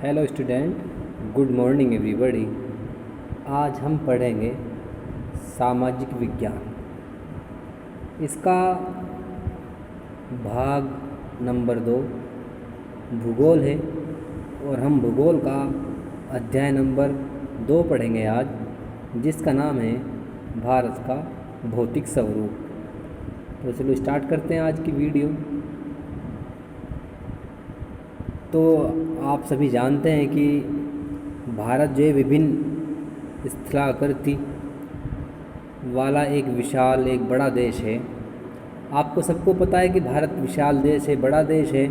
Hello student, good morning everybody. आज हम पढ़ेंगे सामाजिक विज्ञान। इसका भाग नंबर 2 भूगोल है और हम भूगोल का अध्याय नंबर 2 पढ़ेंगे आज, जिसका नाम है भारत का भौतिक स्वरूप। तो चलो स्टार्ट करते हैं आज की वीडियो। तो आप सभी जानते हैं कि भारत जो है विभिन्न स्थलाकृति वाला एक विशाल एक बड़ा देश है। आपको सबको पता है कि भारत विशाल देश है, बड़ा देश है,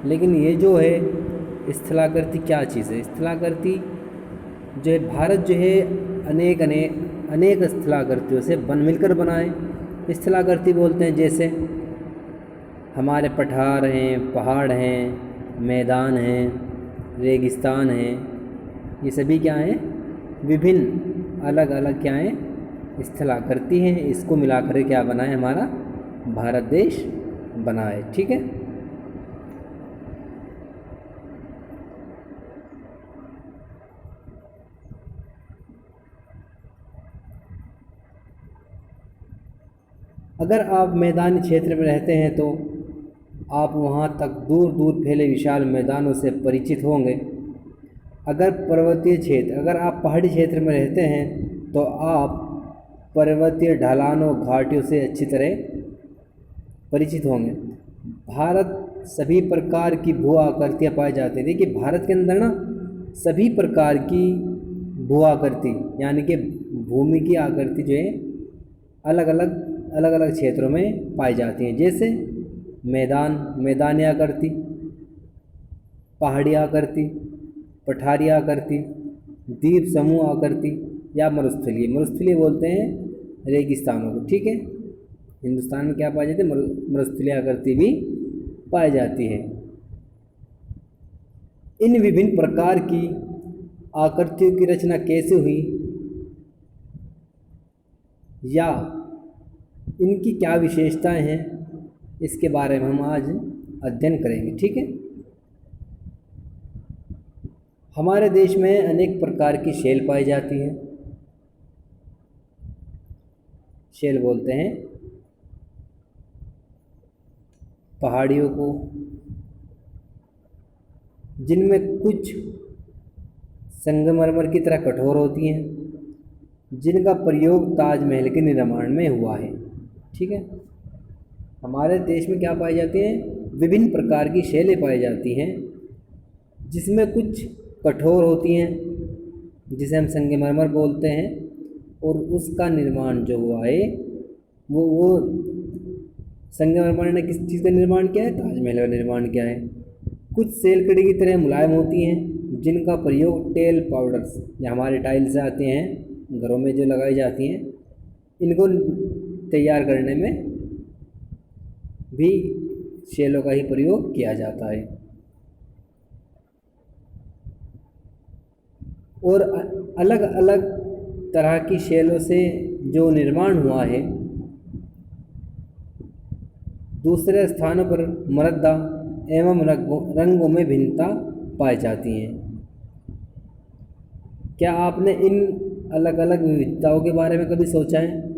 लेकिन ये जो है स्थलाकृति क्या चीज़ है? स्थलाकृति जो है भारत जो है अनेक स्थलाकृतियों से मिलकर बना है। स्थलाकृति बोलते हैं जैसे हमारे पठार हैं, पहाड़ हैं, मैदान हैं, रेगिस्तान हैं, ये सभी क्या हैं? विभिन्न अलग अलग क्या हैं? स्थलाकृति हैं। इसको मिलाकर क्या बना है? हमारा भारत देश बना है। ठीक है। अगर आप मैदानी क्षेत्र में रहते हैं तो आप वहाँ तक दूर दूर फैले विशाल मैदानों से परिचित होंगे। अगर आप पहाड़ी क्षेत्र में रहते हैं तो आप पर्वतीय ढलानों घाटियों से अच्छी तरह परिचित होंगे। भारत सभी प्रकार की भू आकृतियाँ पाई जाती हैं। देखिए भारत के अंदर ना सभी प्रकार की भू आकृति यानी कि भूमि की आकृति जो है अलग अलग क्षेत्रों में पाई जाती हैं। जैसे मैदानी आकृति, पहाड़ी आकृति, पठारी आकृति, द्वीप समूह आकृति या मरुस्थलीय बोलते हैं रेगिस्तानों को। ठीक है। हिंदुस्तान में क्या पाई जाती है? मरुस्थलीय आकृति भी पाई जाती है। इन विभिन्न प्रकार की आकृतियों की रचना कैसे हुई या इनकी क्या विशेषताएं हैं, इसके बारे में हम आज अध्ययन करेंगे। ठीक है। हमारे देश में अनेक प्रकार की शैल पाई जाती है। शैल बोलते हैं पहाड़ियों को, जिनमें कुछ संगमरमर की तरह कठोर होती हैं, जिनका प्रयोग ताजमहल के निर्माण में हुआ है। ठीक है। हमारे देश में क्या पाई जाती हैं? विभिन्न प्रकार की शैलें पाई जाती हैं, जिसमें कुछ कठोर होती हैं, जिसे हम संगमरमर बोलते हैं, और उसका निर्माण जो हुआ है वो संगमरमर ने किस चीज़ का निर्माण किया है? ताजमहल का निर्माण किया है। कुछ सेलकड़ी की तरह मुलायम होती हैं, जिनका प्रयोग टेल पाउडर्स या हमारे टाइल्स आते हैं घरों में जो लगाई जाती हैं, इनको तैयार करने में भी शैलों का ही प्रयोग किया जाता है। और अलग अलग तरह की शैलों से जो निर्माण हुआ है, दूसरे स्थानों पर मृदा एवं रंगों में भिन्नता पाई जाती है। क्या आपने इन अलग अलग विविधताओं के बारे में कभी सोचा है?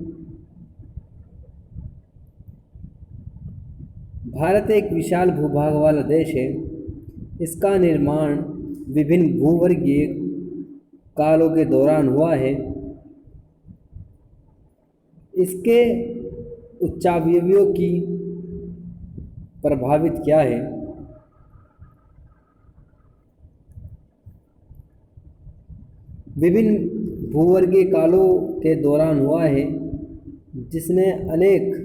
भारत एक विशाल भूभाग वाला देश है। इसका निर्माण विभिन्न भूवर्गीय कालों के दौरान हुआ है। इसके उच्चावयवियों की प्रभावित क्या है? विभिन्न भूवर्गीय कालों के दौरान हुआ है, जिसने अनेक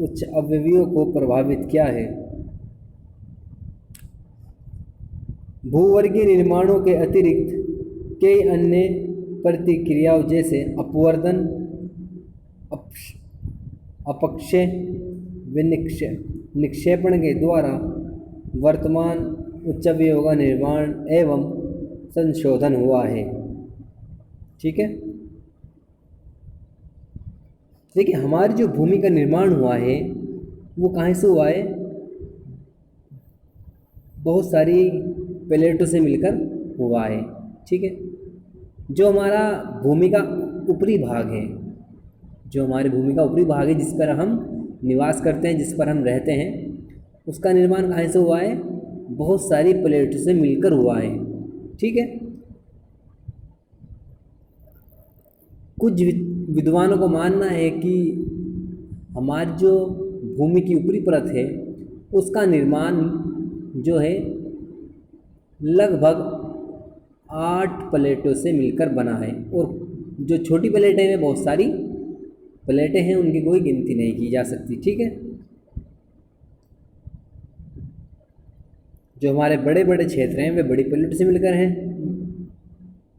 उच्च अवयवियों को प्रभावित किया है। भूवर्गीय निर्माणों के अतिरिक्त कई अन्य प्रतिक्रियाओं जैसे अपवर्तन, अपक्षय, निक्षेपण के द्वारा वर्तमान उच्चावयवों का निर्माण एवं संशोधन हुआ है। ठीक है। देखिए हमारी जो भूमि का निर्माण हुआ है वो कहाँ से हुआ है? बहुत सारी प्लेटों से मिलकर हुआ है। ठीक है, जो हमारा भूमि का ऊपरी भाग है, जो हमारी भूमि का ऊपरी भाग है जिस पर हम निवास करते हैं, जिस पर हम रहते हैं, उसका निर्माण कहाँ से हुआ है? बहुत सारी प्लेटों से मिलकर हुआ है। ठीक है, कुछ विद्वानों को मानना है कि हमारी जो भूमि की ऊपरी परत है उसका निर्माण जो है लगभग 8 प्लेटों से मिलकर बना है, और जो छोटी प्लेटें हैं बहुत सारी प्लेटें हैं, उनकी कोई गिनती नहीं की जा सकती। ठीक है, जो हमारे बड़े बड़े क्षेत्र हैं वे बड़ी प्लेट से मिलकर हैं,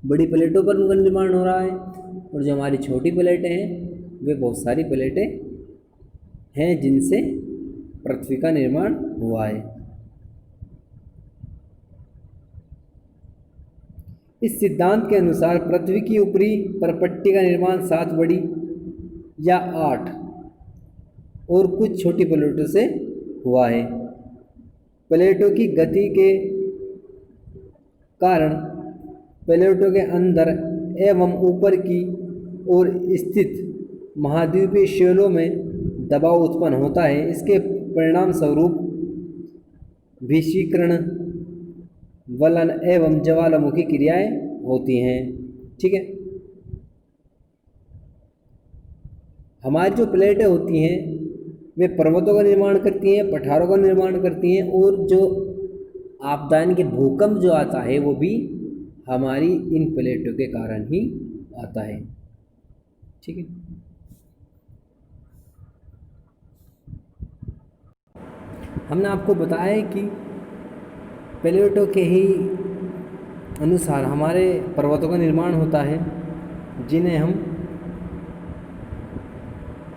बड़ी प्लेटों पर उनका निर्माण हो रहा है, और जो हमारी छोटी प्लेटें हैं वे बहुत सारी प्लेटें हैं जिनसे पृथ्वी का निर्माण हुआ है। इस सिद्धांत के अनुसार पृथ्वी की ऊपरी परपट्टी का निर्माण 7 बड़ी या 8 और कुछ छोटी प्लेटों से हुआ है। प्लेटों की गति के कारण प्लेटों के अंदर एवं ऊपर की ओर स्थित महाद्वीपीय शैलों में दबाव उत्पन्न होता है। इसके परिणाम स्वरूप विषीकरण, वलन एवं ज्वालामुखी क्रियाएं होती हैं। ठीक है, हमारी जो प्लेटें होती हैं वे पर्वतों का निर्माण करती हैं, पठारों का निर्माण करती हैं, और जो आपदान के भूकंप जो आता है वो भी हमारी इन प्लेटों के कारण ही आता है। ठीक है, हमने आपको बताया है कि प्लेटों के ही अनुसार हमारे पर्वतों का निर्माण होता है, जिन्हें हम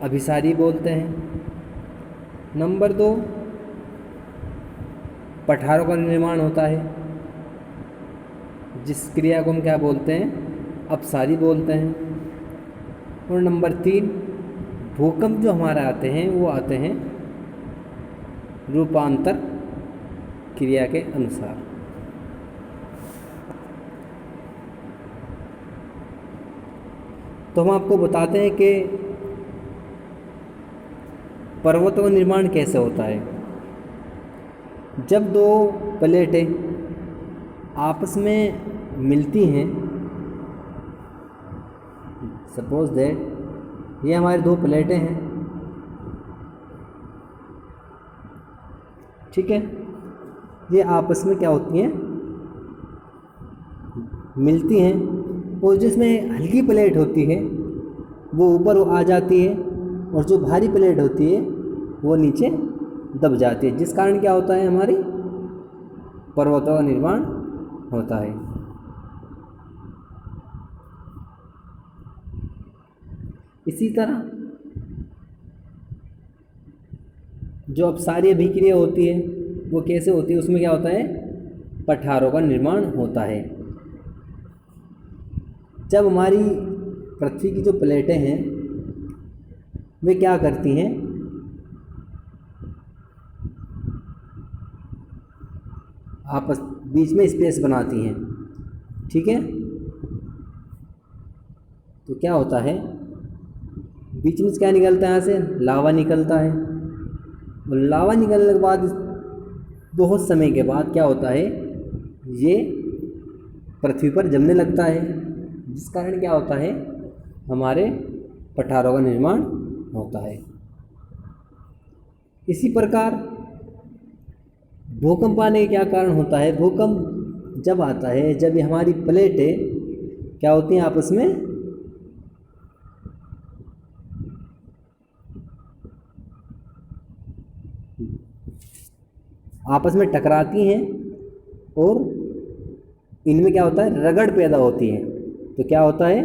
अभिसारी बोलते हैं। नंबर 2, पठारों का निर्माण होता है, जिस क्रिया को हम क्या बोलते हैं? अपसारी बोलते हैं। और नंबर 3, भूकंप जो हमारे आते हैं वो आते हैं रूपांतर क्रिया के अनुसार। तो हम आपको बताते हैं कि पर्वतों का निर्माण कैसे होता है। जब 2 प्लेटें आपस में मिलती हैं, सपोज दैट ये हमारी 2 प्लेटें हैं। ठीक है, ये आपस में क्या होती हैं? मिलती हैं, और जिसमें हल्की प्लेट होती है वो ऊपर आ जाती है, और जो भारी प्लेट होती है वो नीचे दब जाती है, जिस कारण क्या होता है? हमारी पर्वतों का निर्माण होता है। इसी तरह जो अपसारी अभिक्रिया होती है वो कैसे होती है? उसमें क्या होता है? पठारों का निर्माण होता है। जब हमारी पृथ्वी की जो प्लेटें हैं वे क्या करती हैं? आपस बीच में स्पेस बनाती हैं। ठीक है, तो क्या होता है? बीच में क्या निकलता है? यहाँ से लावा निकलता है, और लावा निकलने के बाद बहुत समय के बाद क्या होता है? ये पृथ्वी पर जमने लगता है, जिस कारण क्या होता है? हमारे पठारों का निर्माण होता है। इसी प्रकार भूकंप आने के क्या कारण होता है? भूकंप जब आता है जब ये हमारी प्लेटें क्या होती हैं? आपस में टकराती हैं, और इनमें क्या होता है? रगड़ पैदा होती है। तो क्या होता है?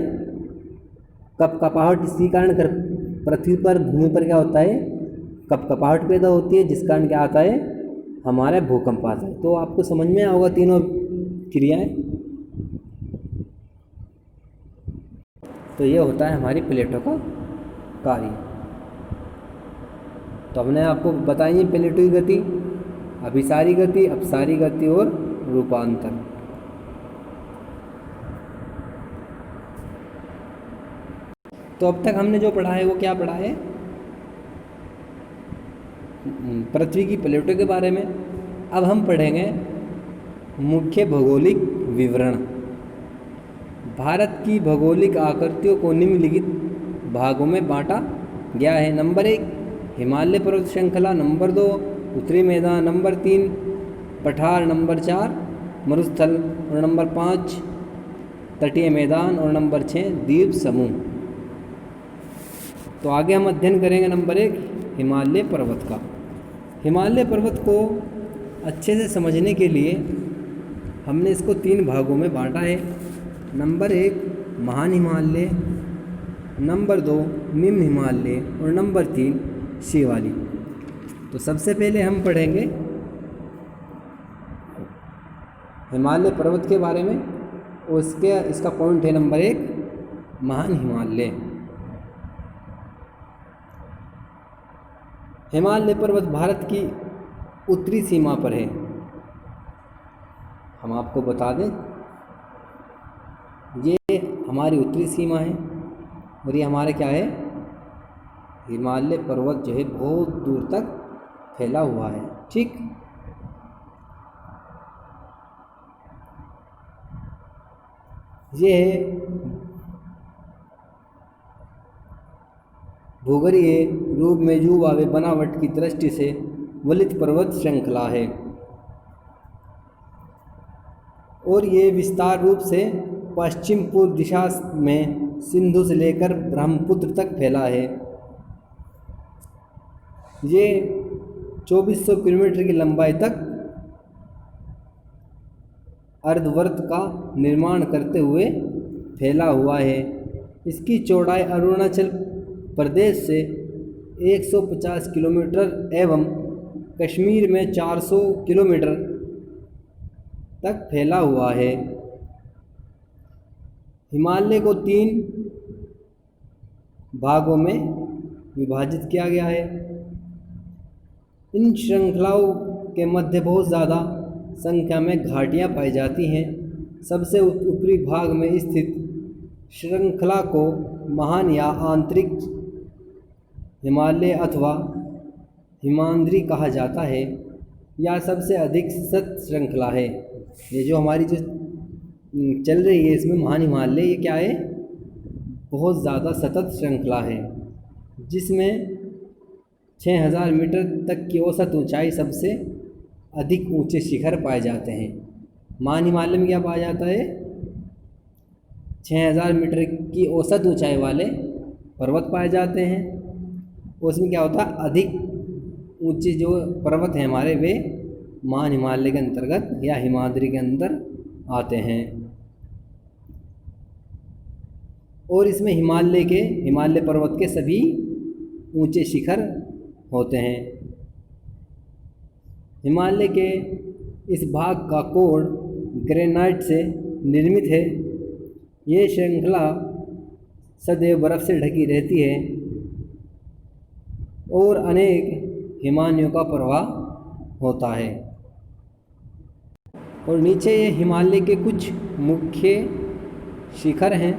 कपकपाहट, इसी कारण पृथ्वी पर, भूमि पर क्या होता है? कपकपाहट पैदा होती है, जिस कारण क्या आता है? हमारा भूकंप आता है। तो आपको समझ में होगा तीनों क्रियाएं। तो ये होता है हमारी प्लेटों का कार्य। तो हमने आपको बताई प्लेटों की गति, अभिसारी गति, अपसारी गति और रूपांतर। तो अब तक हमने जो पढ़ा है वो क्या पढ़ा है? पृथ्वी की प्लेटों के बारे में। अब हम पढ़ेंगे मुख्य भौगोलिक विवरण। भारत की भौगोलिक आकृतियों को निम्नलिखित भागों में बांटा गया है। नंबर 1 हिमालय पर्वत श्रृंखला, नंबर 2 उत्तरी मैदान, नंबर 3 पठार, नंबर 4 मरुस्थल और नंबर 5 तटीय मैदान और नंबर 6 द्वीप समूह। तो आगे हम अध्ययन करेंगे नंबर 1 हिमालय पर्वत का। हिमालय पर्वत को अच्छे से समझने के लिए हमने इसको 3 भागों में बांटा है। नंबर 1 महान हिमालय, नंबर 2 निम्न हिमालय और नंबर 3 शिवालिक। तो सबसे पहले हम पढ़ेंगे हिमालय पर्वत के बारे में। इसका पॉइंट है नंबर 1 महान हिमालय। हिमालय पर्वत भारत की उत्तरी सीमा पर है। हम आपको बता दें ये हमारी उत्तरी सीमा है और ये हमारा क्या है? हिमालय पर्वत जो है बहुत दूर तक फैला हुआ है। ठीक, ये है भूगर्भीय रूप में युवा व बनावट की दृष्टि से वलित पर्वत श्रृंखला है और ये विस्तार रूप से पश्चिम पूर्व दिशा में सिंधु से लेकर ब्रह्मपुत्र तक फैला है। ये 2400 किलोमीटर की लंबाई तक अर्धवृत्त का निर्माण करते हुए फैला हुआ है। इसकी चौड़ाई अरुणाचल प्रदेश से 150 किलोमीटर एवं कश्मीर में 400 किलोमीटर तक फैला हुआ है। हिमालय को 3 भागों में विभाजित किया गया है। इन श्रृंखलाओं के मध्य बहुत ज़्यादा संख्या में घाटियाँ पाई जाती हैं। सबसे ऊपरी भाग में स्थित श्रृंखला को महान या आंतरिक हिमालय अथवा हिमाद्री कहा जाता है। यह सबसे अधिक सतत श्रृंखला है। ये जो हमारी जो चल रही है इसमें महान हिमालय, ये क्या है? बहुत ज़्यादा सतत श्रृंखला है जिसमें 6000 मीटर तक की औसत ऊंचाई सबसे अधिक ऊंचे शिखर पाए जाते हैं। महान हिमालय में क्या पाया जाता है? 6000 मीटर की औसत ऊंचाई वाले पर्वत पाए जाते हैं। उसमें क्या होता है? अधिक ऊंचे जो पर्वत हैं हमारे वे महान हिमालय के अंतर्गत या हिमाद्री के अंदर आते हैं। और इसमें हिमालय पर्वत के सभी ऊंचे शिखर होते हैं। हिमालय के इस भाग का कोड ग्रेनाइट से निर्मित है। ये श्रृंखला सदैव बर्फ से ढकी रहती है और अनेक हिमानियों का प्रवाह होता है। और नीचे ये हिमालय के कुछ मुख्य शिखर हैं।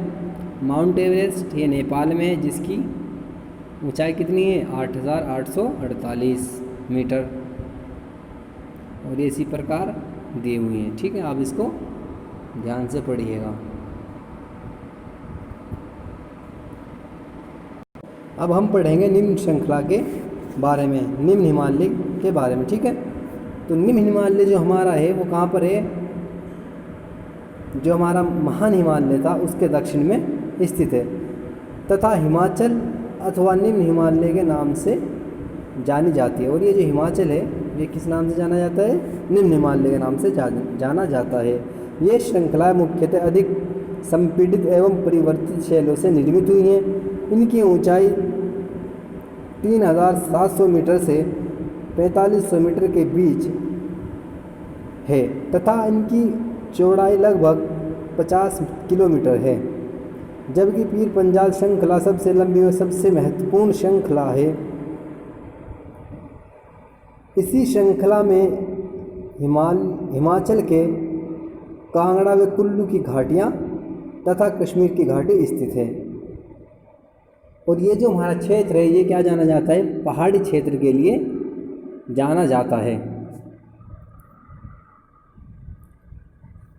माउंट एवरेस्ट ये नेपाल में है जिसकी ऊंचाई कितनी है? 8848 मीटर और ये इसी प्रकार दी हुई है। ठीक है, आप इसको ध्यान से पढ़िएगा। अब हम पढ़ेंगे निम्न श्रृंखला के बारे में, निम्न हिमालय के बारे में। ठीक है, तो निम्न हिमालय जो हमारा है वो कहाँ पर है? जो हमारा महान हिमालय था उसके दक्षिण में स्थित है तथा हिमाचल अथवा निम्न हिमालय के नाम से जानी जाती है। और ये जो हिमाचल है ये किस नाम से जाना जाता है? निम्न हिमालय के नाम से जाना जाता है। ये श्रृंखला मुख्यतः अधिक संपीड़ित एवं परिवर्तित शैलों से निर्मित हुई हैं। इनकी ऊंचाई 3700 मीटर से 4500 मीटर के बीच है तथा इनकी चौड़ाई लगभग 50 किलोमीटर है। जबकि पीर पंजाल श्रृंखला सबसे लंबी और सबसे महत्वपूर्ण श्रृंखला है। इसी श्रृंखला में हिमाचल के कांगड़ा व कुल्लू की घाटियाँ तथा कश्मीर की घाटी स्थित है। और ये जो हमारा क्षेत्र है ये क्या जाना जाता है, पहाड़ी क्षेत्र के लिए जाना जाता है।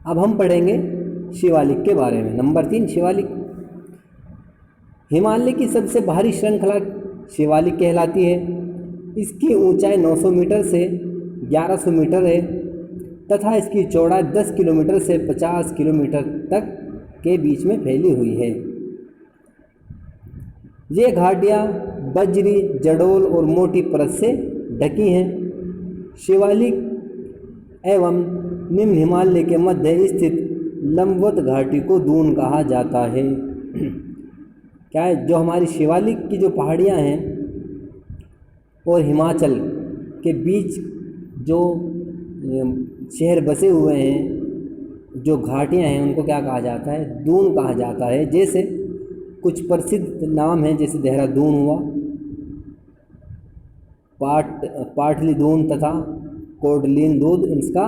अब हम पढ़ेंगे शिवालिक के बारे में। नंबर 3, शिवालिक। हिमालय की सबसे भारी श्रृंखला शिवालिक कहलाती है। इसकी ऊंचाई 900 मीटर से 1100 मीटर है तथा इसकी चौड़ाई 10 किलोमीटर से 50 किलोमीटर तक के बीच में फैली हुई है। ये घाटियाँ बजरी, जडोल और मोटी परत से ढकी हैं। शिवालिक एवं निम्न हिमालय के मध्य स्थित लंबवत घाटी को दून कहा जाता है। क्या है, जो हमारी शिवालिक की जो पहाड़ियाँ हैं और हिमाचल के बीच जो शहर बसे हुए हैं, जो घाटियाँ हैं, उनको क्या कहा जाता है, दून कहा जाता है। जैसे कुछ प्रसिद्ध नाम हैं, जैसे देहरादून हुआ, पाटली दून तथा कोडलीन दून इसका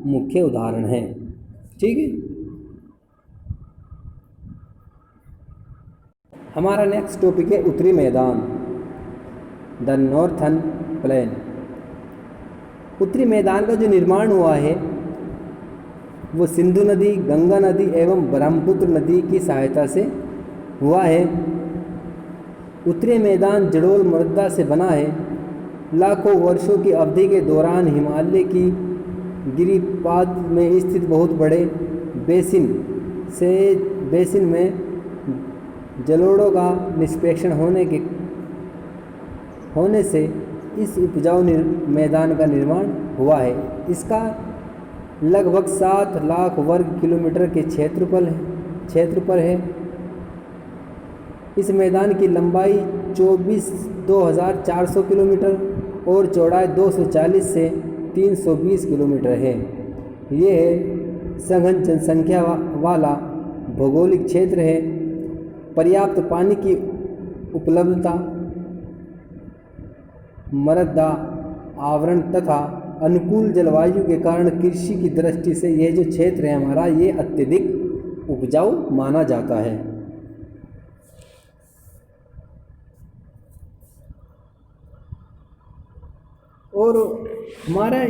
मुख्य उदाहरण है। ठीक है। हमारा नेक्स्ट टॉपिक है उत्तरी मैदान, द नॉर्थर्न प्लेन। उत्तरी मैदान का जो निर्माण हुआ है वो सिंधु नदी, गंगा नदी एवं ब्रह्मपुत्र नदी की सहायता से हुआ है। उत्तरी मैदान जड़ोल मृदा से बना है। लाखों वर्षों की अवधि के दौरान हिमालय की गिरिपाद में स्थित बहुत बड़े बेसिन में जलोढ़ों का निष्पेक्षण होने से इस उपजाऊ मैदान का निर्माण हुआ है। इसका लगभग 7 लाख वर्ग किलोमीटर के क्षेत्रफल है। इस मैदान की लंबाई 24,400 किलोमीटर और चौड़ाई 240 से 320 किलोमीटर है। यह सघन जनसंख्या वाला भौगोलिक क्षेत्र है। पर्याप्त पानी की उपलब्धता, मृदा आवरण तथा अनुकूल जलवायु के कारण कृषि की दृष्टि से यह जो क्षेत्र है हमारा, ये अत्यधिक उपजाऊ माना जाता है। और हमारा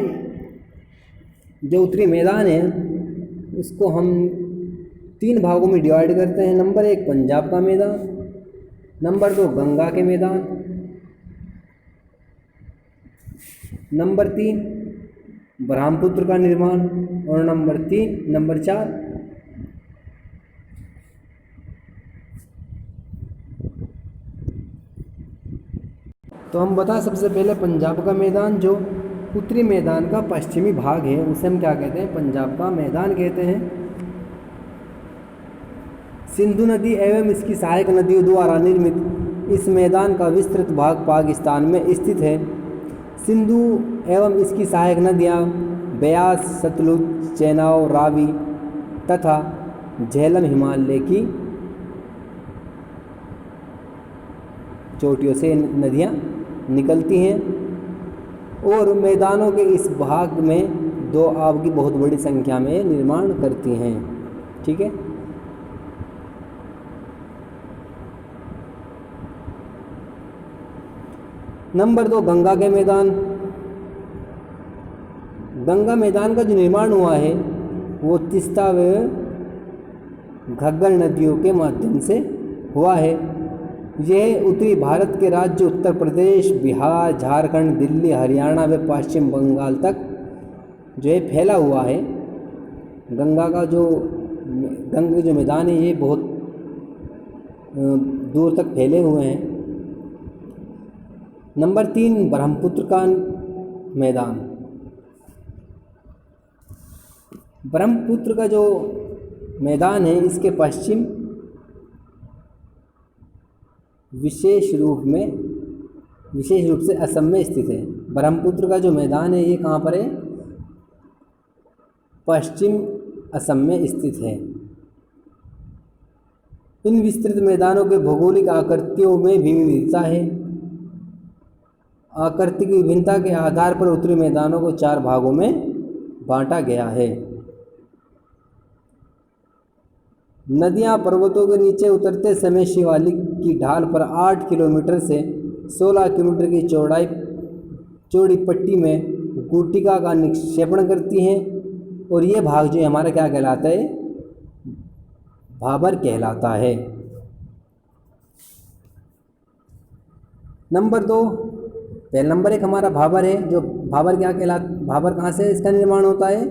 जो उत्तरी मैदान है उसको हम 3 भागों में डिवाइड करते हैं। नंबर 1 पंजाब का मैदान, नंबर 2 गंगा के मैदान, नंबर 3 ब्रह्मपुत्र का निर्माण और नंबर 4 तो हम बता सबसे पहले पंजाब का मैदान, जो उत्तरी मैदान का पश्चिमी भाग है, उसे हम क्या कहते हैं, पंजाब का मैदान कहते हैं। सिंधु नदी एवं इसकी सहायक नदियों द्वारा निर्मित इस मैदान का विस्तृत भाग पाकिस्तान में स्थित है। सिंधु एवं इसकी सहायक नदियाँ ब्यास, सतलुज, चेनाब, रावी तथा झेलम हिमालय की चोटियों से नदियाँ निकलती हैं और मैदानों के इस भाग में 2 आब की बहुत बड़ी संख्या में निर्माण करती हैं। ठीक है। नंबर 2 गंगा के मैदान। गंगा मैदान का जो निर्माण हुआ है वो तीस्ता व घग्गर नदियों के माध्यम से हुआ है। यह उत्तरी भारत के राज्य उत्तर प्रदेश, बिहार, झारखंड, दिल्ली, हरियाणा व पश्चिम बंगाल तक जो है फैला हुआ है। गंगा जो मैदान है ये बहुत दूर तक फैले हुए हैं। नंबर 3 ब्रह्मपुत्र का मैदान। ब्रह्मपुत्र का जो मैदान है इसके पश्चिम विशेष रूप से असम में स्थित है। ब्रह्मपुत्र का जो मैदान है ये कहाँ पर है, पश्चिम असम में स्थित है। इन विस्तृत मैदानों के भौगोलिक आकृतियों में भी विविधता है। आकृति की विभिन्नता के आधार पर उत्तरी मैदानों को 4 भागों में बांटा गया है। नदियां पर्वतों के नीचे उतरते समय शिवालिक की ढाल पर 8 किलोमीटर से 16 किलोमीटर की चौड़ी पट्टी में गुटिका का निक्षेपण करती हैं, और ये भाग जो हमारा क्या कहलाता है, भाबर कहलाता है। नंबर 2, पहला नंबर 1 हमारा भाबर है। जो भाबर भाबर कहाँ से इसका निर्माण होता है?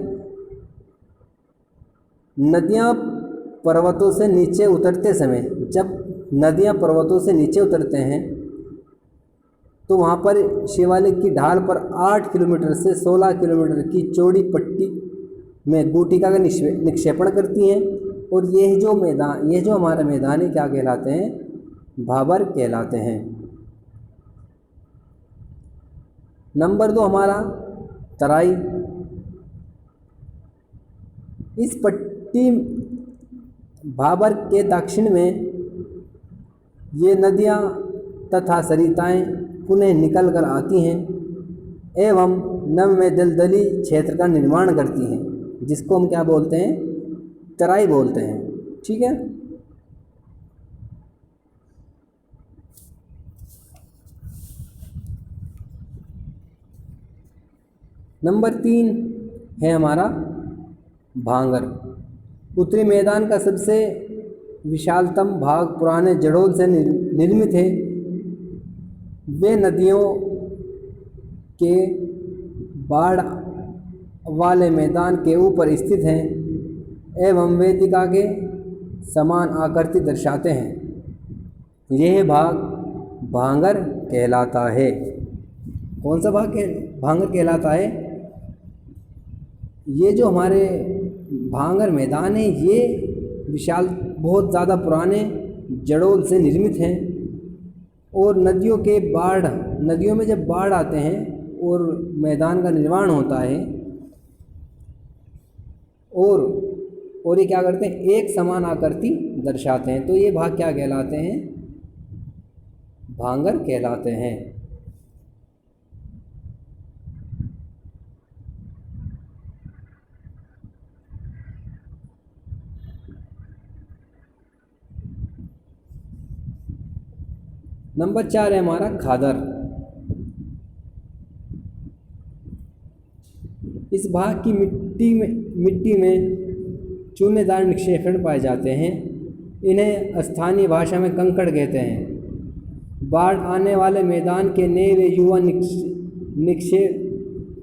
नदियाँ पर्वतों से नीचे उतरते समय, जब नदियाँ पर्वतों से नीचे उतरते हैं तो वहाँ पर शिवालिक की ढाल पर 8 किलोमीटर से 16 किलोमीटर की चौड़ी पट्टी में गुटिका का निक्षेपण करती हैं, और ये जो हमारा मैदान है क्या कहलाते हैं? भाबर कहलाते हैं। नंबर 2 हमारा तराई। इस पट्टी भाबर के दक्षिण में ये नदियाँ तथा सरिताएं पुनः निकल कर आती हैं एवं नम में दलदली क्षेत्र का निर्माण करती हैं, जिसको हम क्या बोलते हैं? तराई बोलते हैं। ठीक है। नंबर 3 है हमारा भांगर। उत्तरी मैदान का सबसे विशालतम भाग पुराने जड़ोल से निर्मित है। वे नदियों के बाढ़ वाले मैदान के ऊपर स्थित हैं एवं वेदिका के समान आकृति दर्शाते हैं। यह भाग भांगर कहलाता है। कौन सा भांगर कहलाता है? ये जो हमारे भांगर मैदान है ये विशाल, बहुत ज़्यादा पुराने जड़ोल से निर्मित हैं, और नदियों में जब बाढ़ आते हैं और मैदान का निर्माण होता है, और ये क्या करते हैं? एक समान आकृति दर्शाते हैं। तो ये भाग क्या कहलाते हैं? भांगर कहलाते हैं। नंबर 4 है हमारा खादर। इस भाग की मिट्टी में चूनेदार निक्षेपण पाए जाते हैं। इन्हें स्थानीय भाषा में कंकड़ कहते हैं। बाढ़ आने वाले मैदान के नए व युवा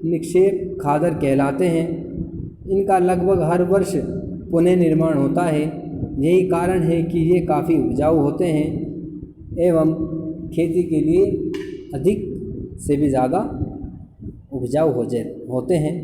निक्षेप खादर कहलाते हैं। इनका लगभग हर वर्ष पुनः निर्माण होता है। यही कारण है कि ये काफ़ी उपजाऊ होते हैं एवं खेती के लिए अधिक से भी ज़्यादा उपजाऊ होते हैं।